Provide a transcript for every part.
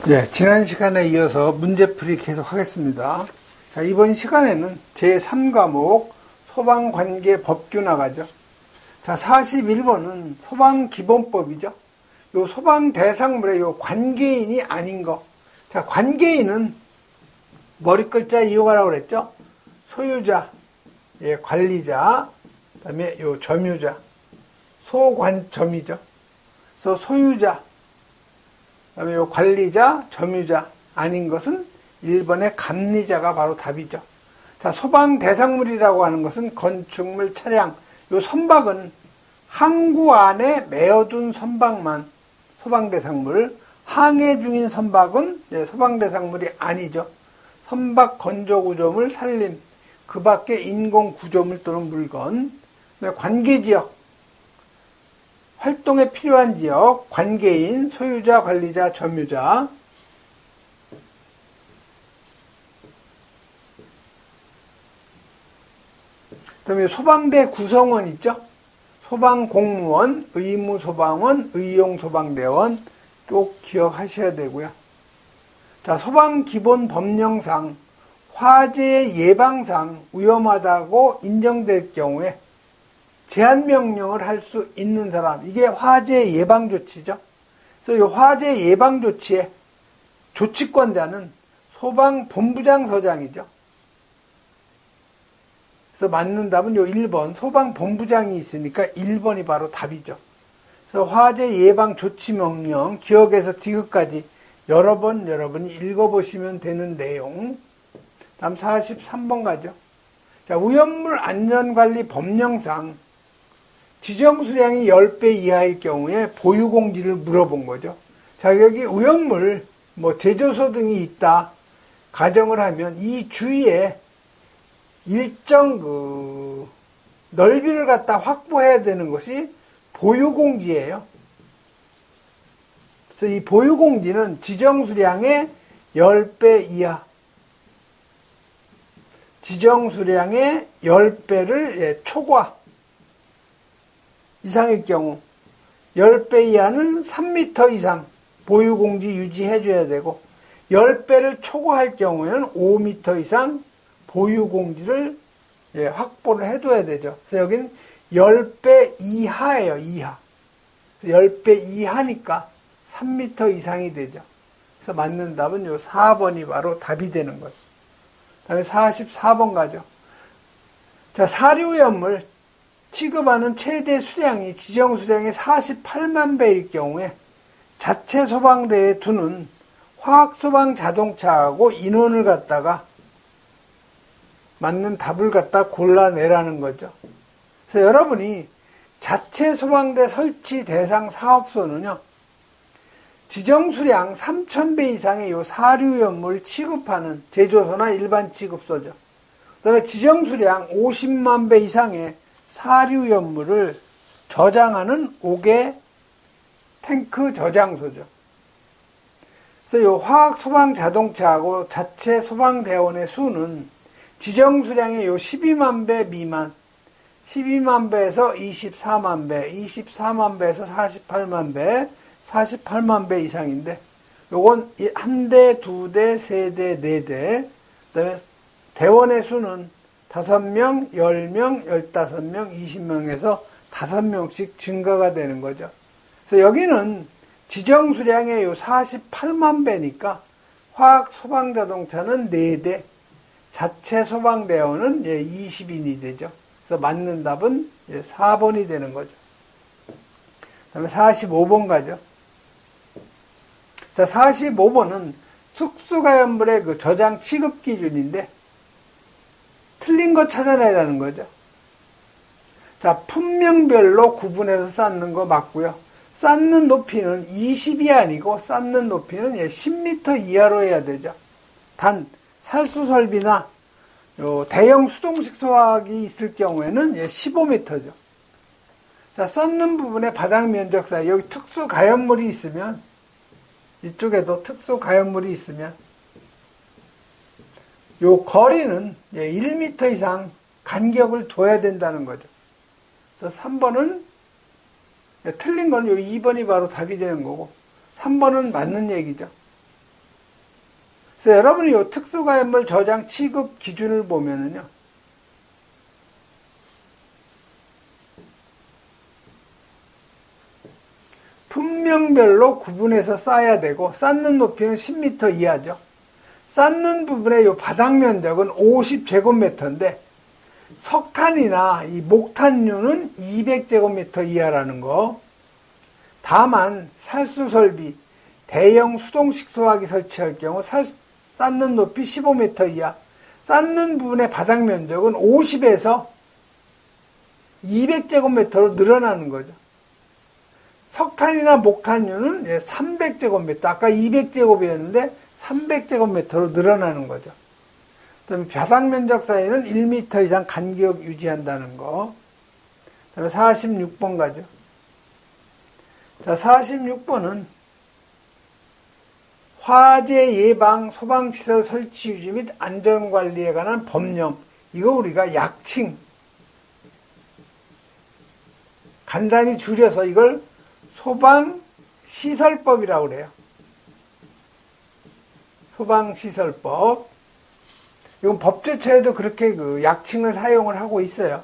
네, 지난 시간에 이어서 문제풀이 계속 하겠습니다. 자, 이번 시간에는 제3과목 소방관계 법규 나가죠. 자, 41번은 소방기본법이죠. 요 소방대상물의 요 관계인이 아닌 거. 자, 관계인은 머리글자 이용하라고 그랬죠. 소유자, 예, 관리자, 그 다음에 요 점유자, 소관점이죠. 그래서 소유자, 그 다음에 요 관리자, 점유자 아닌 것은 1번의 감리자가 바로 답이죠. 자, 소방 대상물이라고 하는 것은 건축물, 차량, 요 선박은 항구 안에 메어둔 선박만 소방 대상물, 항해 중인 선박은 소방 대상물이 아니죠. 선박 건조 구조물, 산림, 그 밖에 인공 구조물 또는 물건, 관계지역, 활동에 필요한 지역, 관계인, 소유자, 관리자, 점유자. 그 다음에 소방대 구성원 있죠? 소방공무원, 의무소방원, 의용소방대원 꼭 기억하셔야 되고요. 자, 소방기본법령상 화재 예방상 위험하다고 인정될 경우에 제한명령을 할 수 있는 사람, 이게 화재 예방조치죠. 그래서 이 화재 예방조치의 조치권자는 소방본부장서장이죠. 그래서 맞는 답은 요 1번 소방본부장이 있으니까 1번이 바로 답이죠. 그래서 화재 예방조치명령 기억에서 디귿까지 여러분이 읽어보시면 되는 내용. 다음 43번 가죠. 자, 오염물 안전관리 법령상 지정수량이 10배 이하일 경우에 보유공지를 물어본 거죠. 자, 여기 오염물, 제조소 등이 있다 가정을 하면 이 주위에 일정 넓이를 갖다 확보해야 되는 것이 보유공지예요. 그래서 이 보유공지는 지정수량의 10배 이하, 지정수량의 10배를 초과 이상일 경우 10배 이하는 3m 이상 보유공지 유지해줘야 되고 10배를 초과할 경우에는 5m 이상 보유공지를 확보를 해둬야 되죠. 그래서 여기는 10배 이하예요. 이하. 10배 이하니까 3m 이상이 되죠. 그래서 맞는 답은 요 4번이 바로 답이 되는 거죠. 다음에 44번 가죠. 자, 사료염을 취급하는 최대 수량이 지정 수량의 48만 배일 경우에 자체 소방대에 두는 화학소방 자동차하고 인원을 갖다가 맞는 답을 갖다 골라내라는 거죠. 그래서 여러분이 자체 소방대 설치 대상 사업소는요, 지정 수량 3,000배 이상의 요 사료염물 취급하는 제조소나 일반 취급소죠. 그 다음에 지정 수량 50만 배 이상의 사료염물을 저장하는 5개 탱크 저장소죠. 그래서 요 화학 소방 자동차하고 자체 소방대원의 수는 지정 수량의 요 12만 배 미만, 12만 배에서 24만 배, 24만 배에서 48만 배, 48만 배 이상인데, 요건 한 대, 두 대, 세 대, 네 대, 그 다음에 대원의 수는 5명, 10명, 15명, 20명에서 5명씩 증가가 되는 거죠. 그래서 여기는 지정 수량의 요 48만 배니까 화학 소방 자동차는 4대, 자체 소방대원은 20인이 되죠. 그래서 맞는 답은 4번이 되는 거죠. 그 다음에 45번 가죠. 자, 45번은 특수가연물의 저장 취급 기준인데, 틀린 거 찾아내라는 거죠. 자, 품명별로 구분해서 쌓는 거 맞고요. 쌓는 높이는 20이 아니고 쌓는 높이는 10m 이하로 해야 되죠. 단 살수설비나 대형 수동식 소화기 있을 경우에는 15m죠. 자, 쌓는 부분의 바닥 면적 사이, 여기 특수 가연물이 있으면, 이쪽에도 특수 가연물이 있으면, 요 거리는 1m 이상 간격을 둬야 된다는 거죠. 그래서 3번은, 틀린 건 요 2번이 바로 답이 되는 거고, 3번은 맞는 얘기죠. 그래서 여러분이 이 특수가액물 저장 취급 기준을 보면은요, 품명별로 구분해서 쌓아야 되고, 쌓는 높이는 10m 이하죠. 쌓는 부분의 이 바닥 면적은 50제곱미터인데, 석탄이나 이 목탄류는 200제곱미터 이하라는 거. 다만 살수 설비, 대형 수동식 소화기 설치할 경우 쌓는 높이 15m 이하, 쌓는 부분의 바닥 면적은 50에서 200제곱미터로 늘어나는 거죠. 석탄이나 목탄류는 300제곱미터, 아까 200제곱이었는데 300제곱미터로 늘어나는 거죠. 그다음에 바닥 면적 사이는 1m 이상 간격 유지한다는 거. 그다음에 46번 가죠. 자, 46번은 화재 예방 소방시설 설치 유지 및 안전관리에 관한 법령. 이거 우리가 약칭, 간단히 줄여서 이걸 소방시설법이라고 그래요. 소방시설법. 이건 법제처에도 그렇게 그 약칭을 사용을 하고 있어요.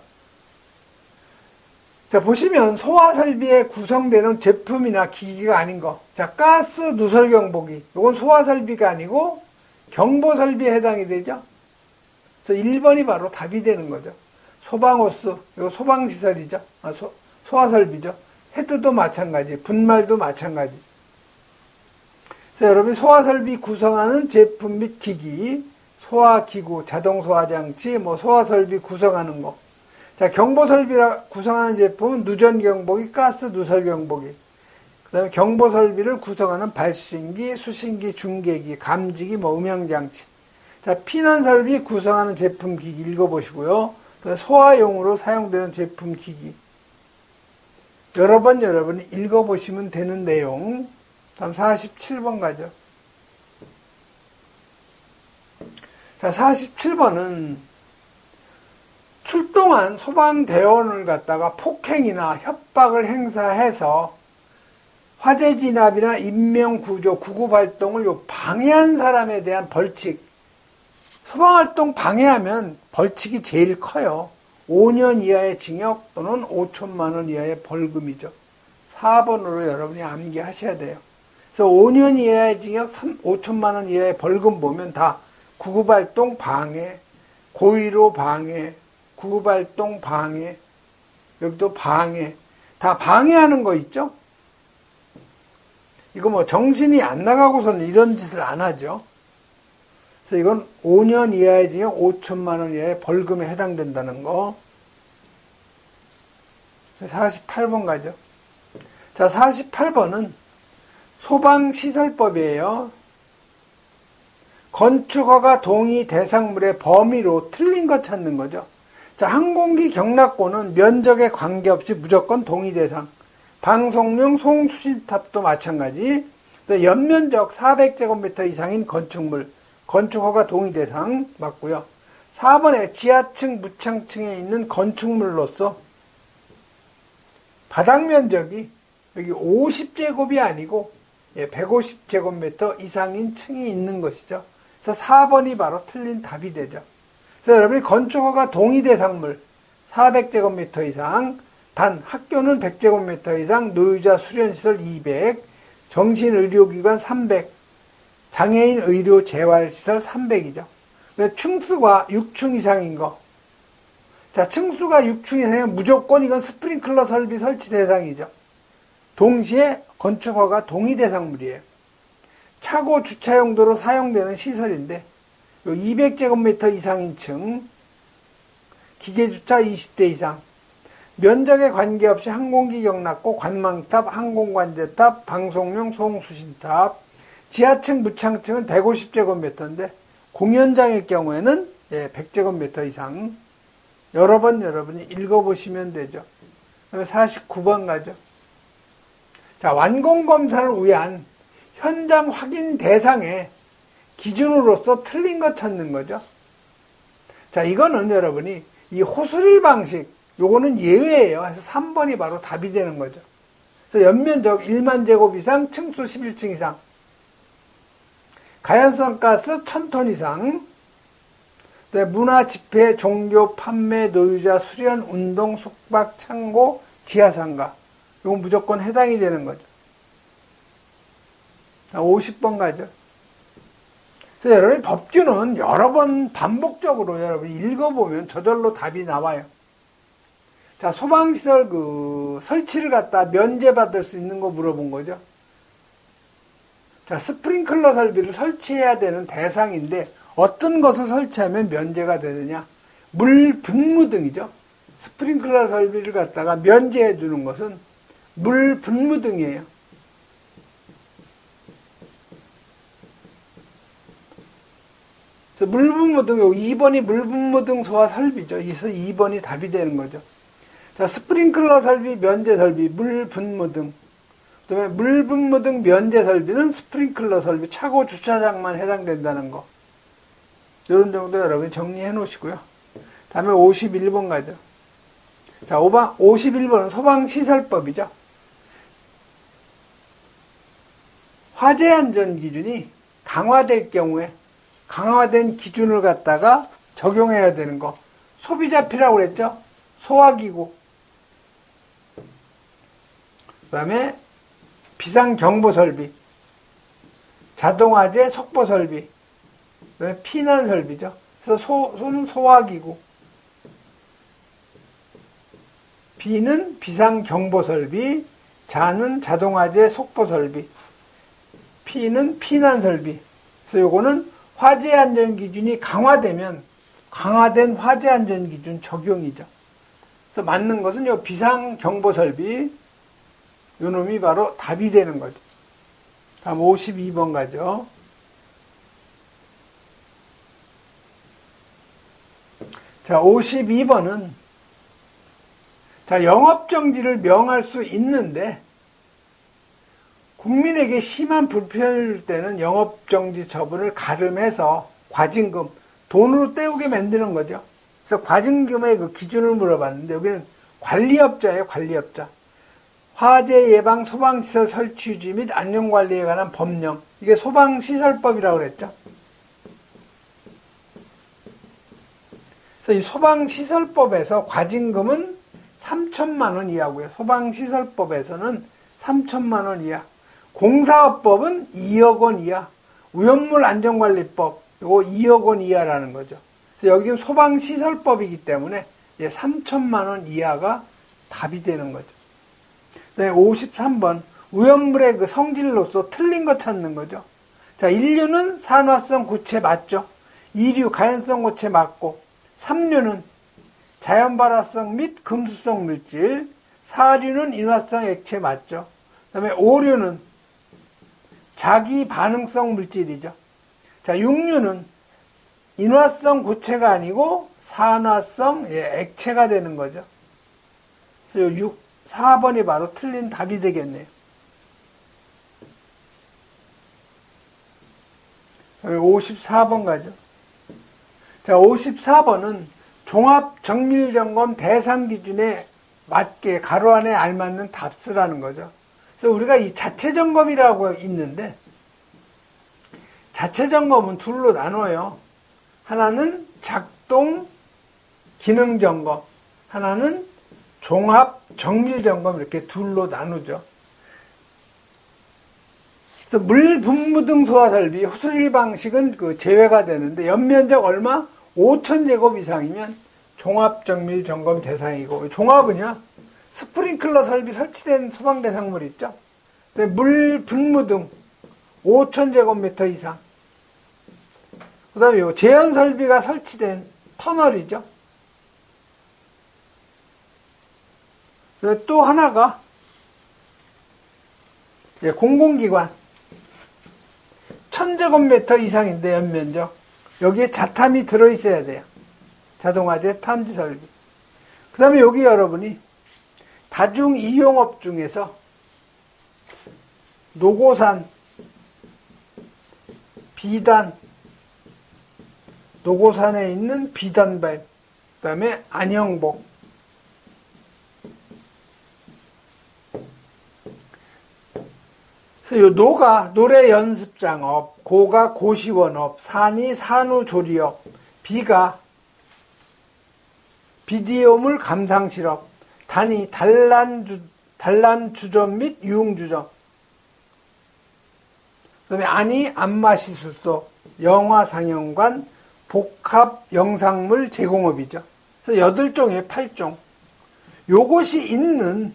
자, 보시면 소화설비에 구성되는 제품이나 기기가 아닌 거. 자, 가스 누설 경보기. 이건 소화설비가 아니고 경보설비에 해당이 되죠. 그래서 1번이 바로 답이 되는 거죠. 소방호스, 이거 소방시설이죠. 소화설비죠. 헤드도 마찬가지, 분말도 마찬가지. 그래서 여러분이 소화설비 구성하는 제품 및 기기, 소화기구, 자동소화장치, 소화설비 구성하는 거. 자, 경보설비라 구성하는 제품은 누전경보기, 가스 누설경보기. 그 다음에 경보설비를 구성하는 발신기, 수신기, 중계기, 감지기, 음향장치. 자, 피난설비 구성하는 제품 기기 읽어보시고요. 소화용으로 사용되는 제품 기기. 여러 번 여러분이 읽어보시면 되는 내용. 다음 47번 가죠. 자, 47번은 출동한 소방대원을 갖다가 폭행이나 협박을 행사해서 화재 진압이나 인명구조, 구급활동을 방해한 사람에 대한 벌칙. 소방활동 방해하면 벌칙이 제일 커요. 5년 이하의 징역 또는 5천만 원 이하의 벌금이죠. 4번으로 여러분이 암기하셔야 돼요. 그래서 5년 이하의 징역, 5천만 원 이하의 벌금 보면 다 구급활동 방해, 고의로 방해, 구급활동 방해, 여기도 방해, 다 방해하는 거 있죠? 이거 정신이 안 나가고서는 이런 짓을 안 하죠. 그래서 이건 5년 이하의 징역 5천만 원 이하의 벌금에 해당된다는 거. 48번 가죠. 자, 48번은 소방시설법이에요. 건축허가 동의 대상물의 범위로 틀린 거 찾는 거죠. 자, 항공기 경락고는 면적에 관계없이 무조건 동의 대상. 방송용 송수신탑도 마찬가지. 연면적 400제곱미터 이상인 건축물, 건축허가 동의 대상 맞고요. 4번에 지하층, 무창층에 있는 건축물로서 바닥 면적이 여기 50제곱이 아니고 150제곱미터 이상인 층이 있는 것이죠. 그래서 4번이 바로 틀린 답이 되죠. 그래서 여러분이 건축허가 동의 대상물 400제곱미터 이상, 단 학교는 100제곱미터 이상, 노유자 수련시설 200, 정신의료기관 300, 장애인 의료 재활시설 300이죠. 층수가 6층 이상인 거. 자, 층수가 6층 이상이면 무조건 이건 스프링클러 설비 설치 대상이죠. 동시에 건축허가 동의 대상물이에요. 차고 주차 용도로 사용되는 시설인데 200제곱미터 이상인 층, 기계주차 20대 이상, 면적에 관계없이 항공기 경락고, 관망탑, 항공관제탑, 방송용 송수신탑, 지하층, 무창층은 150제곱미터인데 공연장일 경우에는 100제곱미터 이상. 여러 번 여러분이 읽어보시면 되죠. 49번 가죠. 자, 완공검사를 위한 현장 확인 대상의 기준으로서 틀린 거 찾는 거죠. 자, 이거는 여러분이 이 호스릴 방식, 요거는 예외예요. 그래서 3번이 바로 답이 되는 거죠. 그래서 연면적 1만 제곱 이상, 층수 11층 이상. 가연성 가스 1000톤 이상. 문화, 집회, 종교, 판매, 노유자, 수련, 운동, 숙박, 창고, 지하상가. 이건 무조건 해당이 되는 거죠. 50번 가죠. 그래서 여러분 법규는 여러 번 반복적으로 여러분이 읽어보면 저절로 답이 나와요. 자, 소방시설 설치를 갖다 면제받을 수 있는 거 물어본 거죠. 자, 스프링클러 설비를 설치해야 되는 대상인데 어떤 것을 설치하면 면제가 되느냐? 물 분무 등이죠. 스프링클러 설비를 갖다가 면제해 주는 것은 물 분무 등이에요. 물 분무 등, 2번이 물 분무 등 소화 설비죠. 그래서 2번이 답이 되는 거죠. 자, 스프링클러 설비, 면제 설비, 물 분무 등. 그 다음에 물 분무 등 면제 설비는 스프링클러 설비, 차고 주차장만 해당된다는 거. 이런 정도 여러분이 정리해 놓으시고요. 다음에 51번 가죠. 자, 51번은 소방시설법이죠. 화재안전기준이 강화될 경우에 강화된 기준을 갖다가 적용해야 되는 거. 소비자피라고 그랬죠? 소화기구. 그 다음에 비상경보설비, 자동화재 속보설비, 그 다음에 피난설비죠. 그래서 소는 소화기구, 비는 비상경보설비, 자는 자동화재 속보설비, 피는 피난설비. 그래서 요거는 화재안전기준이 강화되면 강화된 화재안전기준 적용이죠. 그래서 맞는 것은 요 비상경보설비, 요 놈이 바로 답이 되는 거죠. 다음 52번 가죠. 자, 52번은 자, 영업정지를 명할 수 있는데 국민에게 심한 불편일 때는 영업정지 처분을 가름해서 과징금, 돈으로 때우게 만드는 거죠. 그래서 과징금의 그 기준을 물어봤는데 여기는 관리업자예요, 관리업자. 화재 예방 소방시설 설치 유지 및 안전관리에 관한 법령. 이게 소방시설법이라고 그랬죠. 그래서 이 소방시설법에서 과징금은 3천만 원 이하고요. 소방시설법에서는 3천만 원 이하. 공사업법은 2억 원 이하. 위험물 안전관리법, 이거 2억 원 이하라는 거죠. 그래서 여기 지금 소방시설법이기 때문에 3천만 원 이하가 답이 되는 거죠. 53번, 위험물의 그 성질로서 틀린 거 찾는 거죠. 자, 1류는 산화성 고체 맞죠? 2류 가연성 고체 맞고, 3류는 자연발화성 및 금수성 물질, 4류는 인화성 액체 맞죠? 그 다음에 5류는 자기 반응성 물질이죠. 자, 6류는 인화성 고체가 아니고 산화성 액체가 되는 거죠. 그래서 4번이 바로 틀린 답이 되겠네요. 54번 가죠. 자, 54번은 종합정밀점검 대상 기준에 맞게 가로 안에 알맞는 답쓰라는 거죠. 그래서 우리가 이 자체점검이라고 있는데, 자체점검은 둘로 나눠요. 하나는 작동 기능점검, 하나는 종합 정밀점검, 이렇게 둘로 나누죠. 그래서 물 분무 등 소화 설비 호슬 방식은 그 제외가 되는데 연면적 얼마? 5,000제곱 이상이면 종합 정밀 점검 대상이고, 종합은요 스프링클러 설비 설치된 소방 대상물 있죠. 물 분무 등 5,000제곱미터 이상. 그다음에 요 제한 설비가 설치된 터널이죠. 또 하나가 공공기관 1,000제곱미터 이상인데 연면적, 여기에 자탐이 들어있어야 돼요. 자동화재 탐지설비. 그 다음에 여기 여러분이 다중이용업 중에서 노고산, 비단, 노고산에 있는 비단뱀, 그 다음에 안영복, 요 노가 노래 연습장업, 고가 고시원업, 산이 산후조리업, 비가 비디오물 감상실업, 단이 단란주점 및 유흥주점, 그 다음에 안이 안마시술소, 영화상영관, 복합 영상물 제공업이죠. 그래서 8종에 8종. 요것이 있는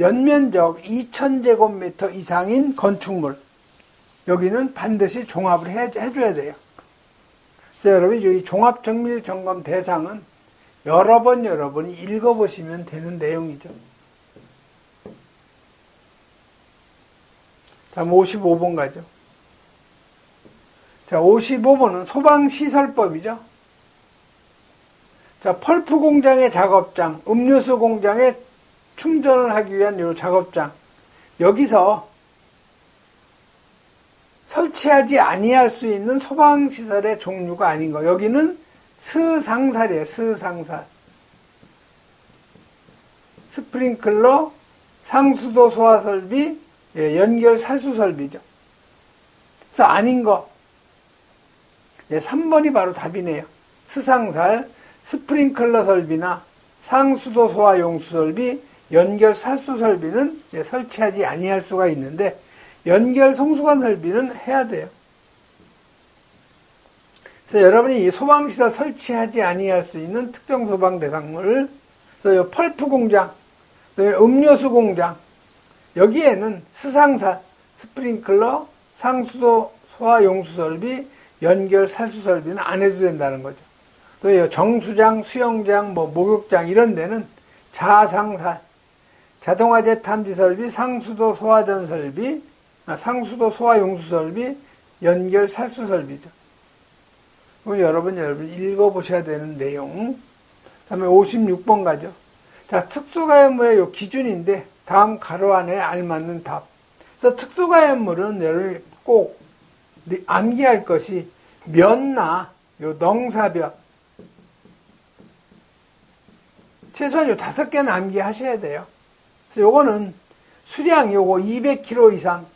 연면적 2000제곱미터 이상인 건축물, 여기는 반드시 종합을 해줘야 돼요. 그래서 여러분, 이 종합정밀점검 대상은 여러분이 읽어보시면 되는 내용이죠. 다음 55번 가죠. 자, 55번은 소방시설법이죠. 자, 펄프 공장의 작업장, 음료수 공장에 충전을 하기 위한 요 작업장. 여기서 설치하지 아니할 수 있는 소방시설의 종류가 아닌 거. 여기는 스상살이에요. 스상살. 스프링클러, 상수도 소화설비, 연결 살수설비죠. 그래서 아닌 거. 3번이 바로 답이네요. 스상살, 스프링클러 설비나 상수도 소화 용수 설비, 연결 살수 설비는 설치하지 아니할 수가 있는데, 연결 송수관 설비는 해야 돼요. 그래서 여러분이 이 소방시설 설치하지 아니할 수 있는 특정 소방 대상물, 그래서 펄프 공장, 그다음에 음료수 공장, 여기에는 스상살, 스프링클러, 상수도 소화 용수 설비, 연결 살수 설비는 안 해도 된다는 거죠. 또 정수장, 수영장, 목욕장 이런 데는 자상살, 자동화재 탐지 설비, 상수도 소화전 설비, 상수도 소화 용수 설비, 연결 살수 설비죠. 이건 여러분 읽어보셔야 되는 내용. 다음에 56번 가죠. 자, 특수가연물의 요 기준인데 다음 가로 안에 알맞는 답. 그래서 특수가연물은 여러분이 꼭 암기할 것이 면나 요 넝사벽, 최소한 요 5개는 암기하셔야 돼요. 그래서 요거는 수량 요거 200kg 이상,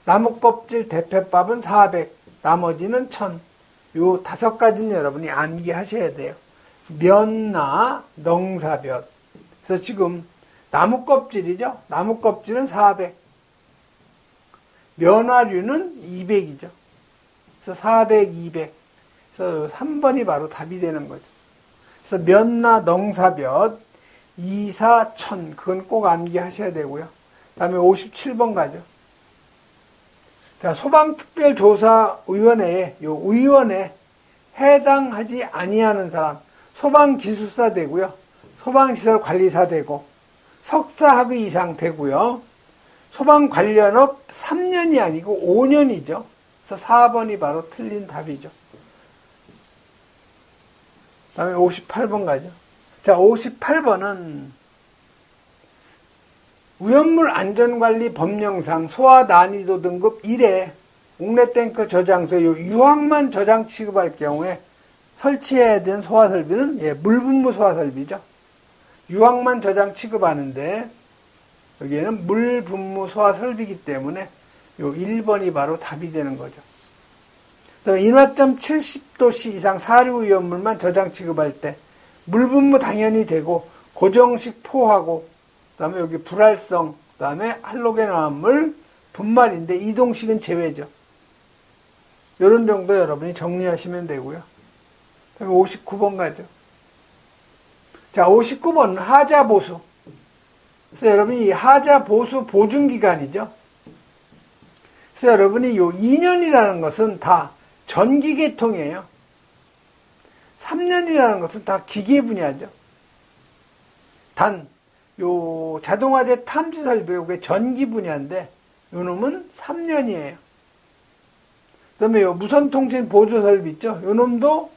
나무껍질 대패밥은 400, 나머지는 1000. 요 5가지는 여러분이 암기하셔야 돼요. 면나 넝사벽. 그래서 지금 나무껍질이죠. 나무껍질은 400. 면화류는 200이죠. 그래서 400, 200. 그래서 3번이 바로 답이 되는 거죠. 그래서 면나 넝사벽 2, 4, 1000. 그건 꼭 암기하셔야 되고요. 다음에 57번 가죠. 자, 소방특별조사위원회에 요 위원회 해당하지 아니하는 사람, 소방기술사 되고요. 소방시설관리사 되고, 석사학위 이상 되고요. 소방 관련업 3년이 아니고 5년이죠. 그래서 4번이 바로 틀린 답이죠. 다음에 58번 가죠. 자, 58번은 위험물 안전관리 법령상 소화 난이도 등급 1에 옥내탱크 저장소 유황만 저장 취급할 경우에 설치해야 되는 소화설비는 물분무 소화설비죠. 유황만 저장 취급하는데 여기에는 물분무 소화설비이기 때문에 요 1번이 바로 답이 되는 거죠. 그다음에 인화점 70도씨 이상 사류 위험물만 저장 취급할 때 물분무 당연히 되고 고정식 포하고, 그다음에 여기 불활성, 그다음에 할로겐 화합물, 분말인데 이동식은 제외죠. 이런 정도 여러분이 정리하시면 되고요. 그다음에 59번 가죠. 자, 59번은 하자 보수. 그래서 여러분이 이 하자 보수 보증 기간이죠. 그래서 여러분이 요 2년이라는 것은 다 전기 계통이에요. 3년이라는 것은 다 기계 분야죠. 단 요 자동화재 탐지 설비 요게 전기 분야인데 요 놈은 3년이에요. 그다음에 요 무선통신 보조 설비 있죠. 요 놈도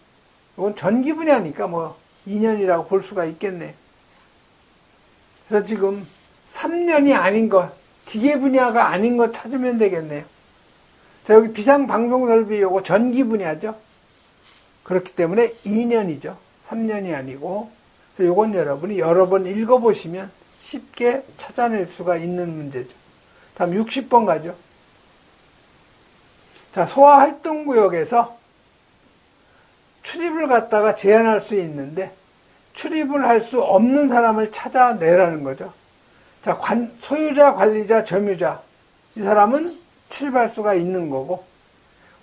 요건 전기 분야니까 2년이라고 볼 수가 있겠네. 그래서 지금 3년이 아닌 것, 기계 분야가 아닌 것 찾으면 되겠네요. 자, 여기 비상방송 설비 요거 전기 분야죠. 그렇기 때문에 2년이죠. 3년이 아니고. 그래서 요건 여러분이 여러 번 읽어보시면 쉽게 찾아낼 수가 있는 문제죠. 다음 60번 가죠. 자, 소아활동구역에서 출입을 갖다가 제한할 수 있는데 출입을 할 수 없는 사람을 찾아내라는 거죠. 자, 소유자, 관리자, 점유자. 이 사람은 출입할 수가 있는 거고,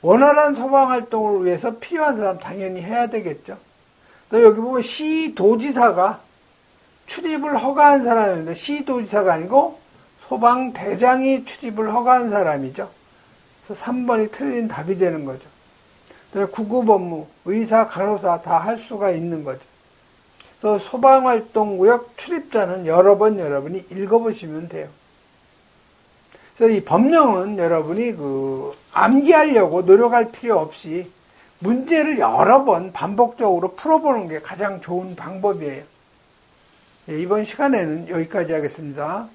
원활한 소방활동을 위해서 필요한 사람 당연히 해야 되겠죠. 또 여기 보면 시도지사가 출입을 허가한 사람인데, 시도지사가 아니고 소방대장이 출입을 허가한 사람이죠. 그래서 3번이 틀린 답이 되는 거죠. 구급 업무, 의사, 간호사 다 할 수가 있는 거죠. 그래서 소방활동구역 출입자는 여러분이 읽어보시면 돼요. 그래서 이 법령은 여러분이 암기하려고 노력할 필요 없이 문제를 여러 번 반복적으로 풀어보는 게 가장 좋은 방법이에요. 이번 시간에는 여기까지 하겠습니다.